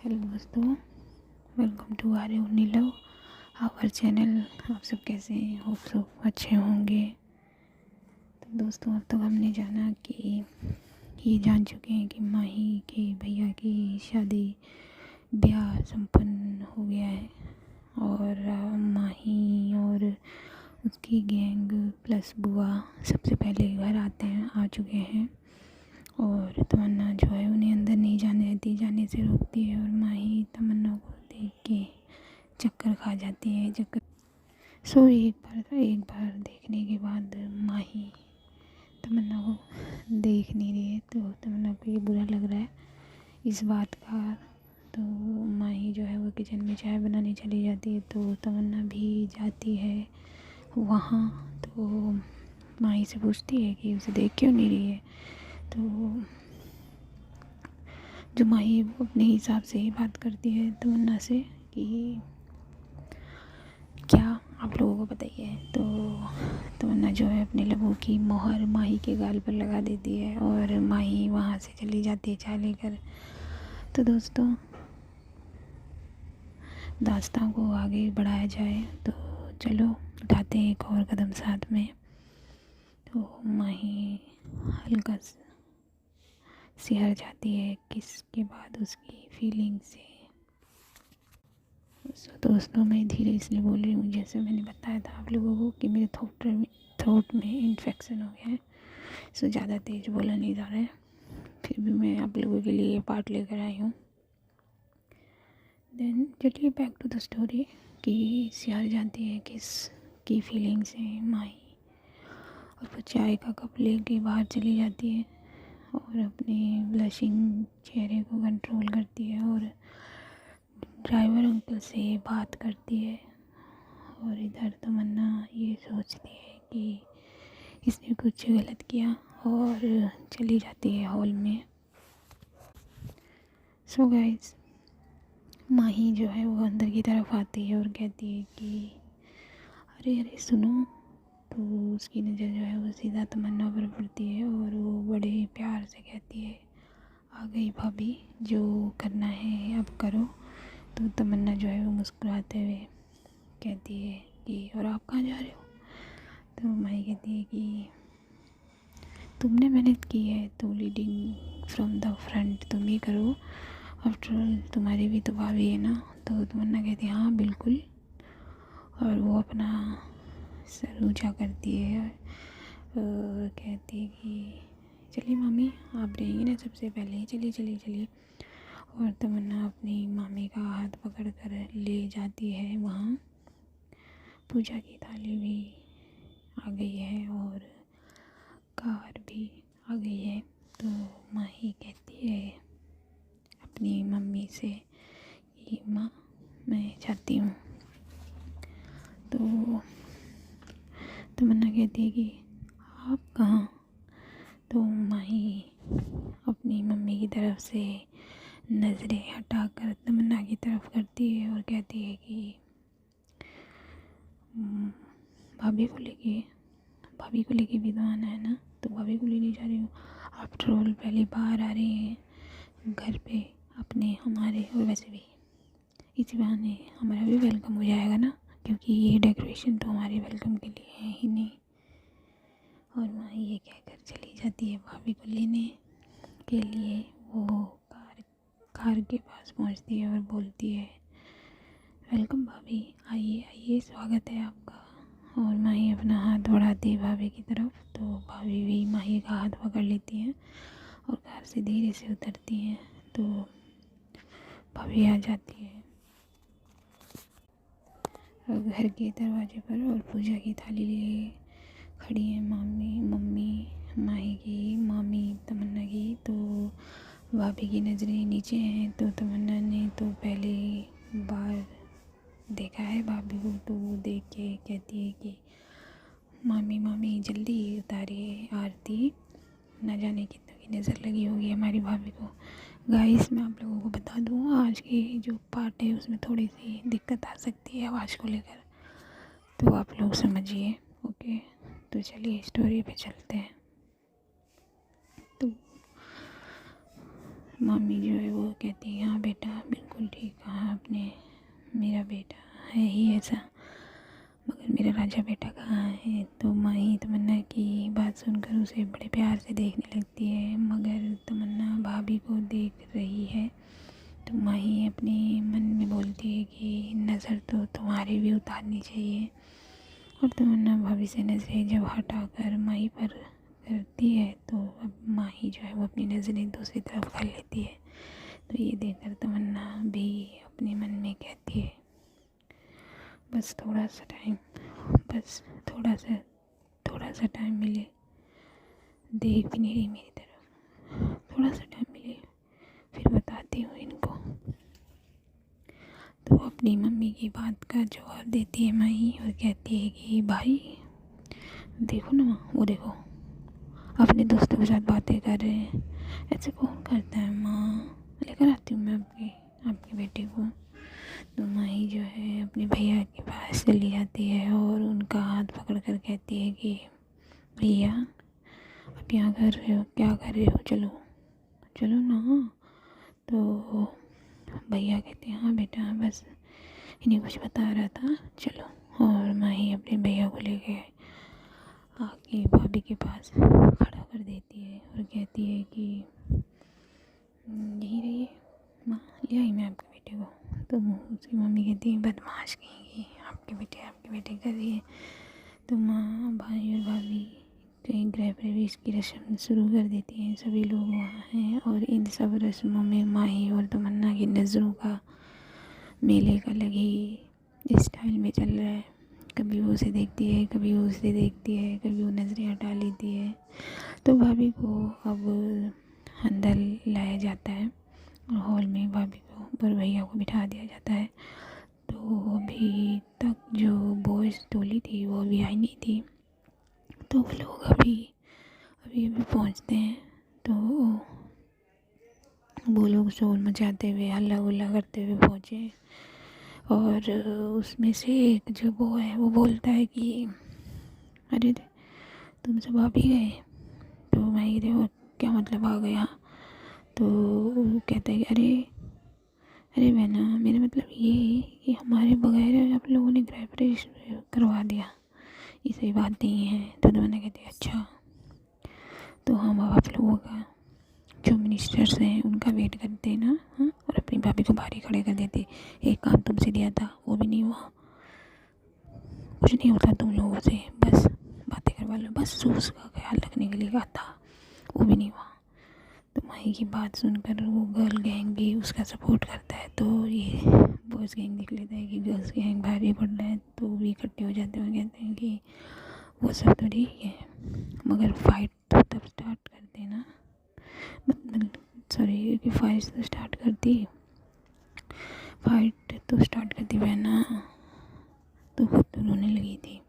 Hello दोस्तों, welcome to R Neelav our channel. आप सब कैसे हैं? होप सब अच्छे होंगे। तो दोस्तों, अब तक हमने जाना कि ये जान चुके हैं कि माही के भैया की शादी ब्याह संपन्न हो गया है और माही और उसकी गैंग प्लस बुआ सबसे पहले घर आ चुके हैं। और तमन्ना जो है उन्हें अंदर नहीं जाने देती, जाने से रोकती है। और माही तमन्ना को देख के चक्कर खा जाती है। एक बार देखने के बाद माही तमन्ना को देख नहीं रही है, तो तमन्ना को ये बुरा लग रहा है इस बात का। तो माही जो है वो किचन में चाय बनाने चली जाती है, तो तमन्ना भी जाती है वहाँ। तो माही से पूछती है कि उसे देख क्यों नहीं रही है। तो जो माही वो अपने हिसाब से ही बात करती है तमन्ना से कि क्या आप लोगों को बताइए। तो तमन्ना जो है अपने लबों की मोहर माही के गाल पर लगा देती है और माही वहाँ से चली जाती है चाय लेकर। तो दोस्तों, दास्तां को आगे बढ़ाया जाए तो चलो उठाते हैं एक और कदम साथ में। तो माही हल्का सिहर जाती है किस के बाद उसकी फीलिंग से। दोस्तों, मैं धीरे इसलिए बोल रही हूँ, जैसे मैंने बताया था आप लोगों को कि मेरे थ्रोट में इन्फेक्शन हो गया है। ज़्यादा तेज़ बोला नहीं जा रहा है, फिर भी मैं आप लोगों के लिए पार्ट लेकर आई हूँ। देन चलिए बैक टू द स्टोरी कि सियार जानती है किस की फीलिंग से माही। और वो चाय का कप लेके बाहर चली जाती है और अपने ब्लशिंग चेहरे को कंट्रोल करती है और ड्राइवर अंकल से बात करती है। और इधर तमन्ना ये सोचती है कि इसने कुछ गलत किया और चली जाती है हॉल में। सो गाइस, माही जो है वो अंदर की तरफ आती है और कहती है कि अरे अरे सुनो। तो उसकी नज़र जो है वो सीधा तमन्ना पर पड़ती है और वो बड़े प्यार से कहती है, आ गई भाभी, जो करना है अब करो। तो तमन्ना जो है वो मुस्कुराते हुए कहती है कि और आप कहाँ जा रहे हो। तो माही कहती है कि तुमने मेहनत की है तो लीडिंग फ्रॉम द फ्रंट तुम ही करो, आफ्टर ऑल तुम्हारी भी तो भाभी है ना। तो तमन्ना कहती है हाँ बिल्कुल। और वो अपना सर ऊँचा करती है और कहती है कि चलिए मामी, आप रहेंगी ना सबसे पहले, चलिए चलिए चलिए। और तमन्ना अपनी मामी का हाथ पकड़ कर ले जाती है वहाँ। पूजा की थाली भी आ गई है और कार भी आ गई है। तो माही कहती है अपनी मम्मी से कि माँ, मैं जाती हूँ। तो तमन्ना कहती है कि आप कहाँ। तो माही अपनी मम्मी की तरफ से नज़रें हटाकर तमन्ना की तरफ करती है और कहती है कि भाभी को लेके भी तो आना है ना, तो भाभी को लेने जा रही हूँ। आफ्टर ऑल पहले बाहर आ रही हैं घर पे अपने हमारे, और वैसे भी इसी बहाने हमारा भी वेलकम हो जाएगा ना, क्योंकि ये डेकोरेशन तो हमारे वेलकम के लिए है ही नहीं। और माही ये कहकर चली जाती है भाभी को लेने के लिए। वो कार के पास पहुंचती है और बोलती है वेलकम भाभी, आइए आइए, स्वागत है आपका। और माही अपना हाथ बढ़ाती है भाभी की तरफ, तो भाभी भी माही का हाथ पकड़ लेती हैं और कार से धीरे से उतरती हैं। तो भाभी आ जाती है और घर के दरवाजे पर और पूजा की थाली लिए खड़ी है मम्मी माही की, मामी तमन्ना की। तो भाभी की नज़रें नीचे हैं, तो तमन्ना ने तो पहले बार देखा है भाभी को, तो वो देख के कहती है कि मामी जल्दी उतारिए आरती, न जाने कितनों की नज़र लगी होगी हमारी भाभी को। गाइस, मैं आप लोगों को बता दूँ, आज की जो पार्ट है उसमें थोड़ी सी दिक्कत आ सकती है आवाज़ को लेकर, तो आप लोग समझिए। ओके, तो चलिए स्टोरी पे चलते हैं। तो मम्मी जो है वो कहती है हाँ बेटा बिल्कुल ठीक कहा आपने, मेरा बेटा है ही ऐसा, मगर मेरा राजा बेटा कहाँ है। तो माही तमन्ना की बात सुनकर उसे बड़े प्यार से देखने लगती है, मगर तमन्ना भाभी को देख रही है। तो माही अपने मन में बोलती है कि नज़र तो तुम्हारी भी उतारनी चाहिए। और तमन्ना भाभी से नज़रें जब हटाकर माही पर करती है तो अब माही जो है वो अपनी नज़रें दूसरी तरफ कर लेती है। तो ये देखकर तमन्ना भी अपने मन में कहती है बस थोड़ा सा टाइम, बस थोड़ा सा टाइम मिले, देख भी नहीं रही मेरी तरफ, थोड़ा सा टाइम मिले फिर बताती हूँ इनको। तो अपनी मम्मी की बात का जवाब देती है माही और कहती है कि भाई देखो ना वो देखो अपने दोस्तों के साथ बातें कर रहे हैं, ऐसे कौन करता है माँ, लेकर आती हूँ मैं आपके बेटे को। तो माही जो है अपने भैया के पास चली जाती है और उनका हाथ पकड़ कर कहती है कि भैया आप यहाँ कर रहे हो, क्या कर रहे हो, चलो चलो ना। तो भैया कहते हैं हाँ बेटा बस इन्हें कुछ बता रहा था, चलो। और माही अपने भैया को लेके आके भाभी के पास खड़ा कर देती है और कहती है कि यहीं रहिए माँ, ले आई मैं आपके बेटे को। तो उसकी मम्मी कहती है बदमाश कहेंगी, आपके बेटे कर रही है। तो माँ भाई और भाभी कहीं गृह प्रवेश की रस्म शुरू कर देती हैं। सभी लोग वहाँ हैं और इन सब रस्मों में माही और तमन्ना की नज़रों का मेले का लगी स्टाइल में चल रहा है। कभी वो उसे देखती है, कभी वो उसे देखती है, कभी वो नज़रें हटा लेती है। तो भाभी को अब अंदर लाया जाता है और हॉल में भाभी को और भैया को बिठा दिया जाता है। तो अभी तक जो बॉयज़ टोली थी वो अभी आई नहीं थी। तो वो लोग अभी पहुंचते हैं। तो वो लोग शोर मचाते हुए हल्ला गुल्ला करते हुए पहुँचे और उसमें से एक जो बॉय है वो बोलता है कि अरे तुम सब आ भी गए। तो मैं देखो क्या मतलब आ गया। तो वो कहता है कि अरे बहना मेरा मतलब ये है कि हमारे बगैर आप लोगों ने गृह प्रवेश करवा दिया, ये सही बात नहीं है। तो मैंने कहती अच्छा तो हम आप लोगों का जो मिनिस्टर्स हैं उनका वेट करते ना, हाँ, और अपनी भाभी को बाहर ही खड़े कर देते। एक काम तुमसे दिया था वो भी नहीं हुआ, कुछ नहीं होता तुम लोगों से, बस बातें करवा लो, बस उसका ख्याल रखने के लिए कहा था, वो भी नहीं हुआ। तो माही की बात सुनकर वो गर्ल गैंग भी उसका सपोर्ट करता है। तो ये बॉयज़ गैंग देख लेता है कि गर्ल्स गैंग भारी पड़ रहा है तो वो भी इकट्ठे हो जाते हैं। कहते हैं कि वो सब तो ठीक है मगर फाइट तो तब स्टार्ट करते ना, मतलब सॉरी कि फाइट तो स्टार्ट करती बहना। तो खुद तो रोने लगी थी।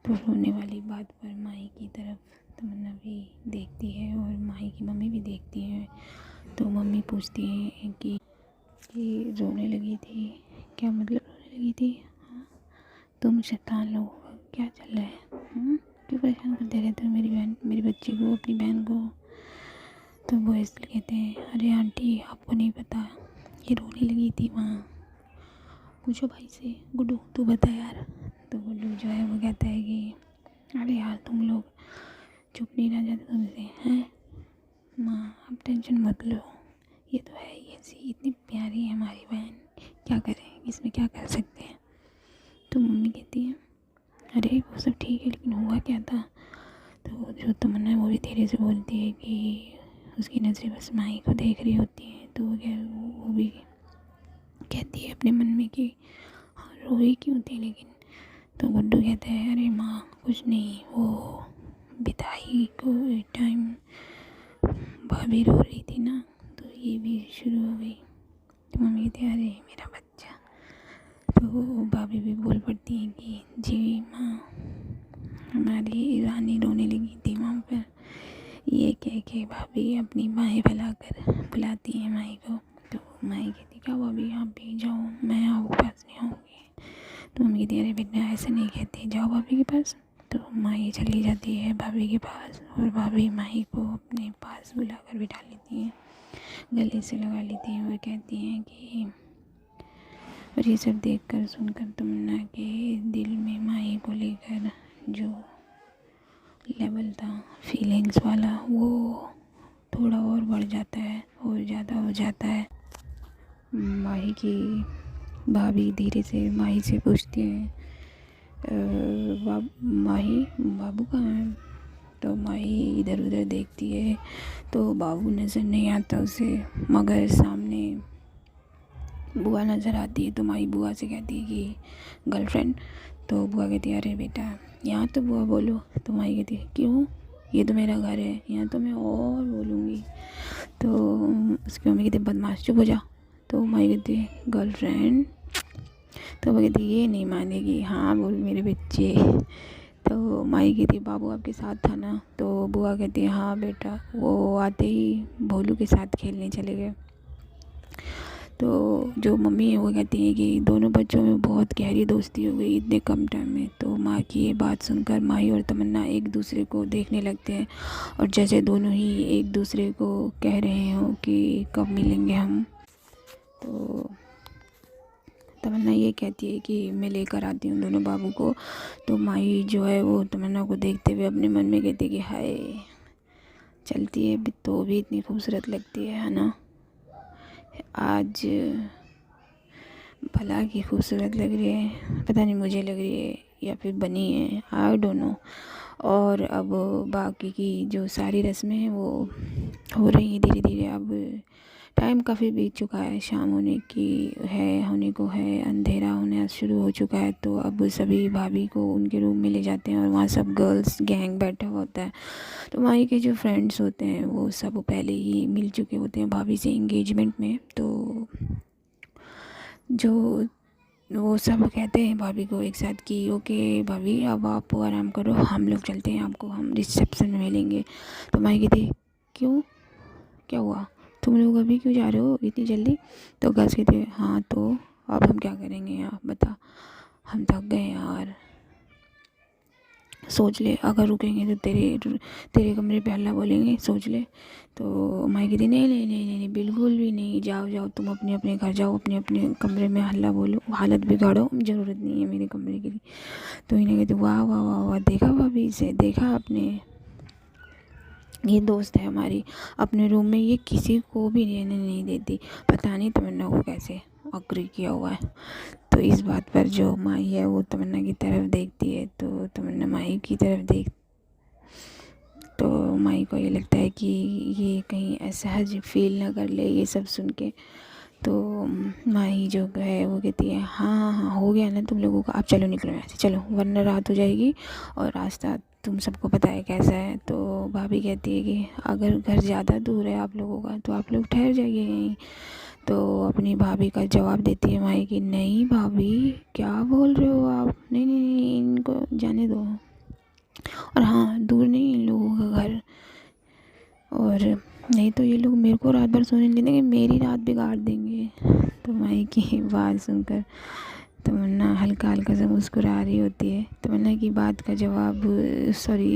तो रोने वाली बात पर माही की तरफ तमन्ना भी देखती है और माही की मम्मी भी देखती है। तो मम्मी पूछती है कि रोने लगी थी, क्या मतलब रोने लगी थी, हाँ तुम शैतान लोगों का क्या चल रहा है, क्यों परेशान करते रहते हो मेरी बच्ची को, अपनी बहन को। तो बॉयज़ कहते हैं अरे आंटी आपको नहीं पता ये रोने लगी थी वहाँ, पूछो भाई से, गुड्डू तू बता यार। तो गुड्डू जो है वो कहता है कि अरे यार तुम लोग चुप नहीं रह जाते तुमसे, हैं माँ आप टेंशन मत लो, ये तो है ही ऐसी, इतनी प्यारी है हमारी बहन, क्या करें इसमें, क्या कर सकते हैं। तो मम्मी कहती है अरे वो सब ठीक है लेकिन हुआ क्या था। तो जो तमन्ना है वो भी धीरे से बोलती है कि उसकी नज़रें बस माही को देख रही होती हैं। तो वो भी कहती है अपने मन में कि हाँ रोई क्यों थी लेकिन। तो गुड्डू कहता है अरे माँ कुछ नहीं, वो बिदाई को टाइम भाभी रो रही थी ना तो ये भी शुरू हो गई। तो मम्मी कहती है अरे मेरा बच्चा। तो भाभी भी बोल पड़ती है कि जी माँ हमारी रानी रोने लगी थी वहाँ पर। ये कह के भाभी अपनी बाहें फैलाकर बुलाती है माही को। तो माही कहती क्या भाभी आप भी जाओ, मैं आपके पास नहीं आऊँगी। तो मम्मी कहती अरे बेटा ऐसे नहीं कहती, जाओ भाभी के पास। तो माही चली जाती है भाभी के पास और भाभी माही को अपने पास बुलाकर बिठा लेती है। गले से लगा लेती हैं और कहती हैं कि, और ये सब देखकर सुनकर तमन्ना के दिल में माही को लेकर जो लेवल था फीलिंग्स वाला वो थोड़ा और बढ़ जाता है और ज़्यादा हो जाता है। माही की भाभी धीरे से माही से पूछती है, माही बाबू कहाँ है? तो माही इधर उधर देखती है तो बाबू नज़र नहीं आता उसे, मगर सामने बुआ नज़र आती है। तो माही बुआ से कहती है कि गर्लफ्रेंड। तो बुआ कहती है, अरे बेटा यहाँ तो बुआ बोलो। तो माही कहती है, क्यों? ये तो मेरा घर है, यहाँ तो मैं और बोलूँगी। तो उसकी मम्मी कहती है, बदमाश चुप हो जा। तो माही कहती है, गर्लफ्रेंड। तो वो कहती है, ये नहीं मानेगी, हाँ बोल मेरे बच्चे। तो माही कहती है, बाबू आपके साथ था ना? तो बुआ कहती है, हाँ बेटा, वो आते ही भोलू के साथ खेलने चले गए। तो जो मम्मी है वो कहती है कि दोनों बच्चों में बहुत गहरी दोस्ती हो गई इतने कम टाइम में। तो माँ की ये बात सुनकर माही और तमन्ना एक दूसरे को देखने लगते हैं और जैसे दोनों ही एक दूसरे को कह रहे हों कि कब मिलेंगे हम। तो तमन्ना ये कहती है कि मैं लेकर आती हूँ दोनों बाबू को। तो माही जो है वो तमन्ना को देखते हुए अपने मन में कहती है कि हाय, चलती है तो भी इतनी खूबसूरत लगती है ना। आज भला की खूबसूरत लग रही है, पता नहीं मुझे लग रही है या फिर बनी है, आई डोंट नो। और अब बाकी की जो सारी रस्में हैं वो हो रही हैं धीरे धीरे। अब टाइम काफ़ी बीत चुका है, शाम होने को है, अंधेरा होना शुरू हो चुका है। तो अब सभी भाभी को उनके रूम में ले जाते हैं और वहाँ सब गर्ल्स गैंग बैठा होता है। तो माही के जो फ्रेंड्स होते हैं वो सब पहले ही मिल चुके होते हैं भाभी से एंगेजमेंट में। तो जो वो सब कहते हैं भाभी को एक साथ कि ओके भाभी, अब आप आराम करो, हम लोग चलते हैं, आपको हम रिसेप्शन में मिलेंगे। तो माही कहती, क्यों, क्या हुआ, तुम लोग अभी क्यों जा रहे हो इतनी जल्दी? तो गर्ल्स कहते हैं, हाँ तो अब हम क्या करेंगे यार, बता, हम थक गए यार, सोच ले अगर रुकेंगे तो तेरे कमरे पे हल्ला बोलेंगे, सोच ले। तो माही कहती, नहीं नहीं नहीं नहीं नहीं, बिल्कुल भी नहीं, जाओ जाओ तुम अपने अपने घर जाओ, अपने अपने कमरे में हल्ला बोलो, हालत बिगाड़ो, ज़रूरत नहीं है मेरे कमरे की। तो इन्हें कहते, वाह वाह वाह वाह, देखा भाभी, इसे देखा आपने, ये दोस्त है हमारी, अपने रूम में ये किसी को भी रहने नहीं देती, पता नहीं तमन्ना को कैसे अग्री किया हुआ है। तो इस बात पर जो माही है वो तमन्ना की तरफ देखती है। तो तमन्ना माही की तरफ तो माही को ये लगता है कि ये कहीं असहज फील ना कर ले ये सब सुन के। तो माही जो है वो कहती है, हाँ हाँ हाँ, हो गया ना तुम लोगों का, अब चलो निकलो यहाँ से, चलो वरना रात हो जाएगी और रास्ता तुम सबको पता है कैसा है। तो भाभी कहती है कि अगर घर ज़्यादा दूर है आप लोगों का तो आप लोग ठहर जाइए यहीं। तो अपनी भाभी का जवाब देती है माही कि, नहीं भाभी क्या बोल रहे हो आप, नहीं नहीं नहीं, इनको जाने दो, और हाँ दूर नहीं इन लोगों का घर, और नहीं तो ये लोग मेरे को रात भर सोने नहीं देंगे, मेरी रात बिगाड़ देंगे। तो माही की बात सुनकर तमन्ना हल्का हल्का सा मुस्कुरा रही होती है। तमन्ना की बात का जवाब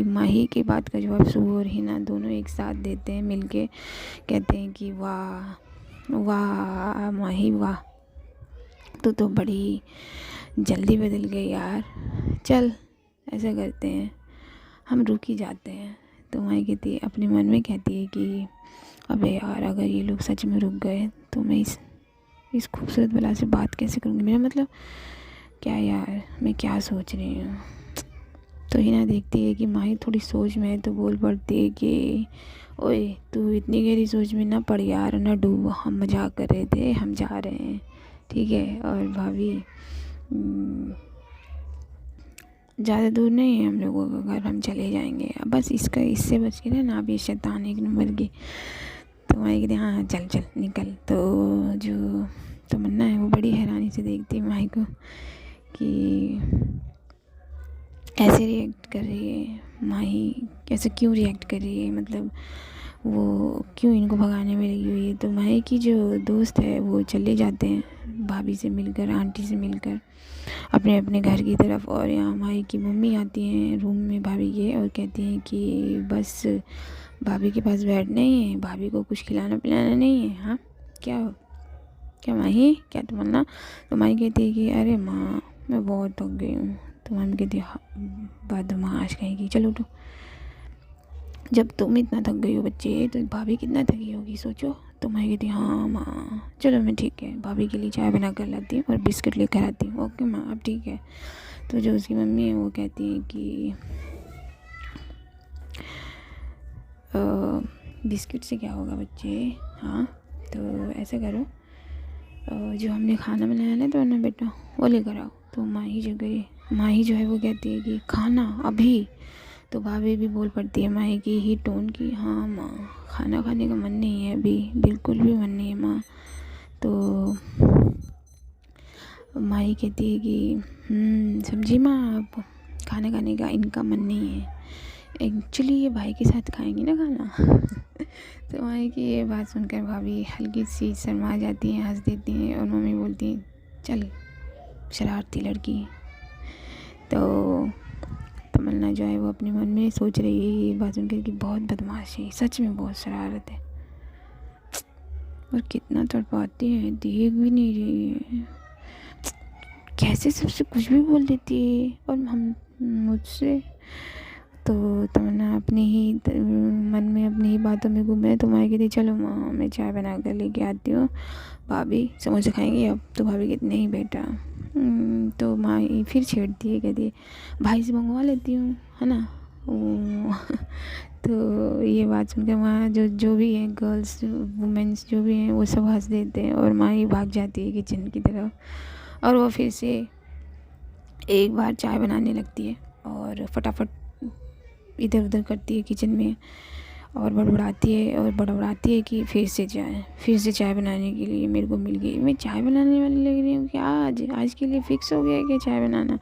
माही की बात का जवाब सुबह और हिना दोनों एक साथ देते हैं मिलके, कहते हैं कि वाह वाह माही वाह, तो बड़ी जल्दी बदल गई यार, चल ऐसा करते हैं हम रुक ही जाते हैं। तो माही कहती है, अपने मन में कहती है कि अबे यार, अगर ये लोग सच में रुक गए तो मैं इस खूबसूरत बला से बात कैसे करूँगी, मेरा मतलब क्या यार, मैं क्या सोच रही हूँ। तो हिना देखती है कि माही थोड़ी सोच में है तो बोल पड़ती है कि ओए तू इतनी गहरी सोच में ना पड़ यार, ना डूब, हम मजाक कर रहे थे, हम जा रहे हैं, ठीक है। और भाभी ज़्यादा दूर नहीं है हम लोगों का घर, हम चले जाएंगे, बस इससे बच के रहना, आप ये शैतान एक नंबर की। तो माही कहती, हाँ हाँ चल चल निकल। तो जो तमन्ना है वो बड़ी हैरानी से देखती है माही को कि ऐसे रिएक्ट कर रही है माही, कैसे क्यों रिएक्ट कर रही है, मतलब वो क्यों इनको भगाने में लगी हुई है। तो माही की जो दोस्त है वो चले जाते हैं भाभी से मिलकर, आंटी से मिलकर अपने अपने घर की तरफ। और यहाँ माही की मम्मी आती हैं रूम में भाभी के और कहती हैं कि बस भाभी के पास बैठना ही है, भाभी को कुछ खिलाना पिलाना नहीं है। हाँ क्या क्या माही, क्या तमन्ना? तो माही कहती है कि अरे माँ मैं बहुत थक गई हूँ। तो मम्मी कहती है बदमाश कहेगी, चलो उठो। जब तुम इतना थक गई हो बच्चे तो भाभी कितना थकी होगी सोचो। तो मैं कहती हाँ माँ चलो मैं ठीक है, भाभी के लिए चाय बना कर लाती हूँ और बिस्किट लेकर आती हूँ। ओके माँ अब ठीक है। तो जो उसकी मम्मी है वो कहती है कि बिस्किट से क्या होगा बच्चे। हाँ तो ऐसा करो, जो हमने खाना बनाया ना तो ना बेटा वो लेकर आओ। तो माही जो है वो कहती है कि खाना अभी। तो भाभी भी बोल पड़ती है माही की ही टोन की, हाँ माँ खाना खाने का मन नहीं है अभी, बिल्कुल भी मन नहीं है माँ। तो माही कहती है कि समझी माँ आप, खाना खाने का इनका मन नहीं है, एक्चुअली ये भाई के साथ खाएंगी ना खाना। तो माही की ये बात सुनकर भाभी हल्की सी शर्मा जाती हैं, हंस देती हैं और मम्मी बोलती हैं चल शरारती लड़की। तो तमन्ना जो है वो अपने मन में सोच रही है ये बात सुनकर कि बहुत बदमाश है, सच में बहुत शरारत है, और कितना तड़पाती है, देख भी नहीं रही है, कैसे सबसे कुछ भी बोल देती है और हम मुझसे। तो तमन्ना अपनी ही मन में अपनी ही बातों में घूम रहे। तो माँ कहती चलो माँ मैं चाय बना कर लेके आती हूँ, भाभी समोसे खाएंगे अब। तो भाभी कहती नहीं बेटा। तो माँ फिर छेड़ती है, कहती है भाई से मंगवा लेती हूँ है ना। तो ये बात सुनकर वहाँ जो भी है गर्ल्स वुमेन्स जो भी हैं वो सब हंस देते हैं और माँ ही भाग जाती है किचन की तरफ और वो फिर से एक बार चाय बनाने लगती है और फटाफट इधर उधर करती है किचन में और बड़बड़ाती है कि फिर से चाय बनाने के लिए मेरे को मिल गई, मैं चाय बनाने वाली लग रही हूँ क्या, आज के लिए फ़िक्स हो गया है कि चाय बनाना।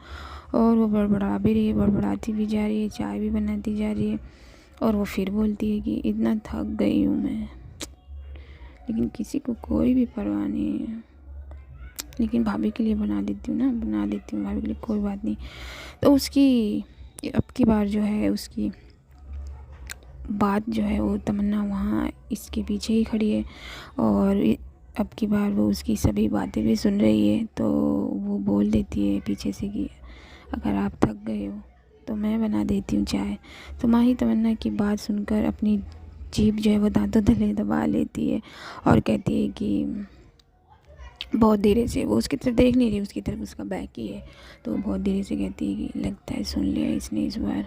और वो बड़बड़ा भी रही है, बड़बड़ाती भी जा रही है, चाय भी बनाती जा रही है और वो फिर बोलती है कि इतना थक गई हूँ मैं, लेकिन किसी को कोई भी परवाह नहीं है, लेकिन भाभी के लिए बना देती हूँ भाभी के लिए, कोई बात नहीं। तो उसकी अब की बार जो है उसकी बात जो है वो तमन्ना वहाँ इसके पीछे ही खड़ी है और अब की बार वो उसकी सभी बातें भी सुन रही है। तो वो बोल देती है पीछे से कि अगर आप थक गए हो तो मैं बना देती हूँ चाय। तो माँ ही तमन्ना की बात सुनकर अपनी जीभ जो है वो दांतों तले दबा लेती है और कहती है कि बहुत धीरे से, वो उसकी तरफ देख नहीं रही, उसकी तरफ उसका बैक ही है। तो बहुत धीरे से कहती है कि लगता है सुन लिया इसने इस बार।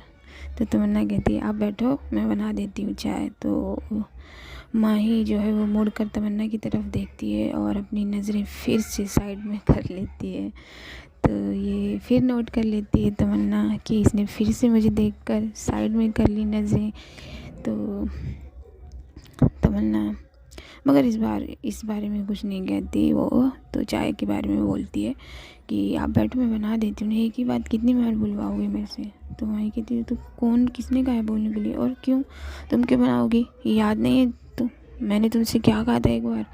तो तमन्ना कहती है आप बैठो मैं बना देती हूँ चाय। तो माही जो है वो मुड़ कर तमन्ना की तरफ देखती है और अपनी नज़रें फिर से साइड में कर लेती है। तो ये फिर नोट कर लेती है तमन्ना कि इसने फिर से मुझे देखकर साइड में कर ली नज़रें। तो तमन्ना मगर इस बारे में कुछ नहीं कहती वो, तो चाय के बारे में बोलती है कि आप बैठो मैं बना देती हूँ, एक ही बात कितनी बार बुलवाओगे मेरे से। तो वहीं कहती है तो कौन किसने कहा है बोलने के लिए, और क्यों तुम क्यों बनाओगी, याद नहीं है तो मैंने तुमसे क्या कहा था एक बार।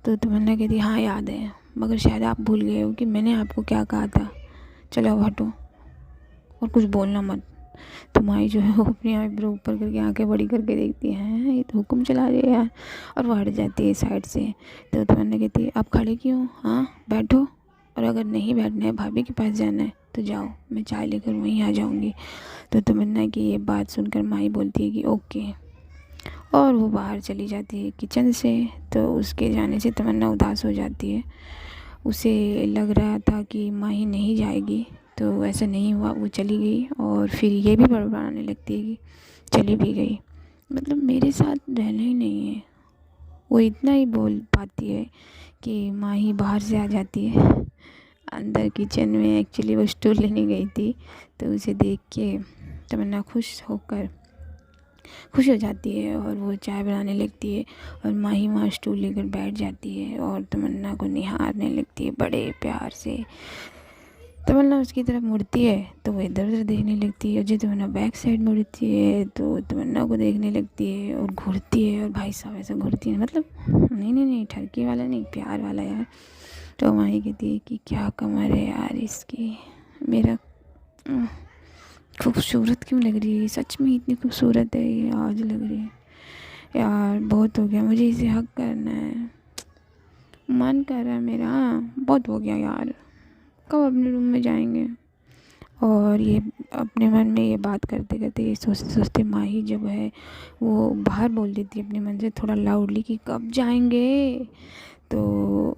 तो तमन्ना कहती है हाँ याद है, मगर शायद आप भूल गए हो कि मैंने आपको क्या कहा था, चलो अब हटो और कुछ बोलना मत। तो माई जो है वो अपनी आईब्रो ऊपर करके आंखें बड़ी करके देखती है, ये तो हुक्म चला रही है यार, और वो हट जाती है साइड से। तो तमन्ना कहती है आप खड़े क्यों, हाँ बैठो, और अगर नहीं बैठना है भाभी के पास जाना है तो जाओ, मैं चाय लेकर वहीं आ जाऊँगी। तो तमन्ना की ये बात सुनकर माई बोलती है कि ओके, और वो बाहर चली जाती है किचन से। तो उसके जाने से तमन्ना उदास हो जाती है, उसे लग रहा था कि माही नहीं जाएगी, तो ऐसा नहीं हुआ, वो चली गई। और फिर ये भी बड़बड़ाने लगती है कि चली भी गई, मतलब मेरे साथ रहना ही नहीं है। वो इतना ही बोल पाती है कि माही बाहर से आ जाती है अंदर किचन में। एक्चुअली वो स्टूल लेने गई थी, तो उसे देख के तमन्ना खुश हो जाती है और वो चाय बनाने लगती है और माही वहाँ स्टूल लेकर बैठ जाती है और तमन्ना को निहारने लगती है बड़े प्यार से। तमन्ना उसकी तरफ मुड़ती है तो वो इधर उधर देखने लगती है, और जब तमन्ना बैक साइड मुड़ती है तो तमन्ना को देखने लगती है और घूरती है, और भाई साहब ऐसा घूरती है, मतलब नहीं ठरकी वाला नहीं, प्यार वाला यार। तो माही कहती है कि क्या कमर है यार इसकी, मेरा खूबसूरत क्यों लग रही है, सच में इतनी खूबसूरत है ये आज लग रही है। यार बहुत हो गया, मुझे इसे हक करना है, मन कर रहा है मेरा, बहुत हो गया यार, कब अपने रूम में जाएंगे। और ये अपने मन में ये बात करते करते, ये सोचते सोचते माही जब है वो बाहर बोल देती है अपने मन से थोड़ा लाउडली कि कब जाएंगे। तो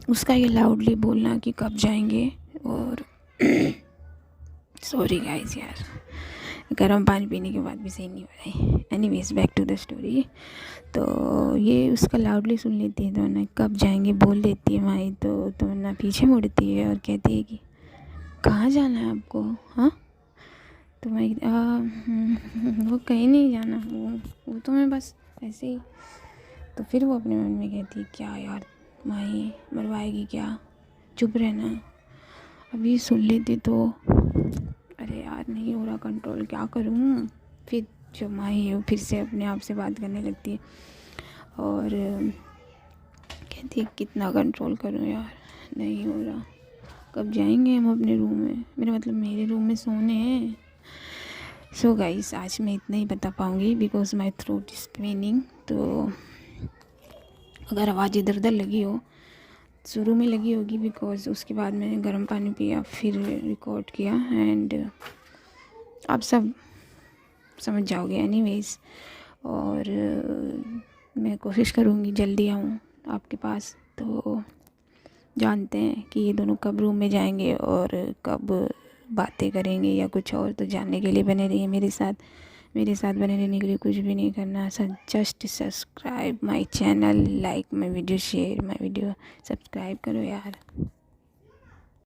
उसका ये लाउडली बोलना कि कब जाएंगे, और सॉरी गाइस यार, गर्म पानी पीने के बाद भी सही नहीं हो रही। Anyways back to the story. तो ये उसका लाउडली सुन लेती है, तो ना कब जाएंगे बोल देती है माही, तो तमन्ना पीछे मुड़ती है और कहती है कि कहाँ जाना है आपको, हाँ। तो मैं वो कहीं नहीं जाना, वो तो मैं बस ऐसे ही। तो फिर वो अपने मन में कहती है क्या यार माही मरवाएगी क्या, चुप रहना। अब ये सुन लेती तो अरे यार नहीं हो रहा कंट्रोल, क्या करूँ। फिर जो माही है वो फिर से अपने आप से बात करने लगती है और कहती है कितना कंट्रोल करूँ यार, नहीं हो रहा, कब जाएंगे हम अपने रूम में, मेरा मतलब मेरे रूम में सोने हैं। सो गाइस आज मैं इतना ही बता पाऊँगी because my throat is paining. तो अगर आवाज़ इधर उधर लगी हो, शुरू में लगी होगी बिकॉज उसके बाद मैंने गर्म पानी पिया फिर रिकॉर्ड किया, एंड आप सब समझ जाओगे एनीवेज। और मैं कोशिश करूँगी जल्दी आऊँ आपके पास। तो जानते हैं कि ये दोनों कब रूम में जाएंगे और कब बातें करेंगे या कुछ और, तो जानने के लिए बने रहिए मेरे साथ बने रहने के लिए कुछ भी नहीं करना, just subscribe my channel, like my video, share my video, subscribe करो यार।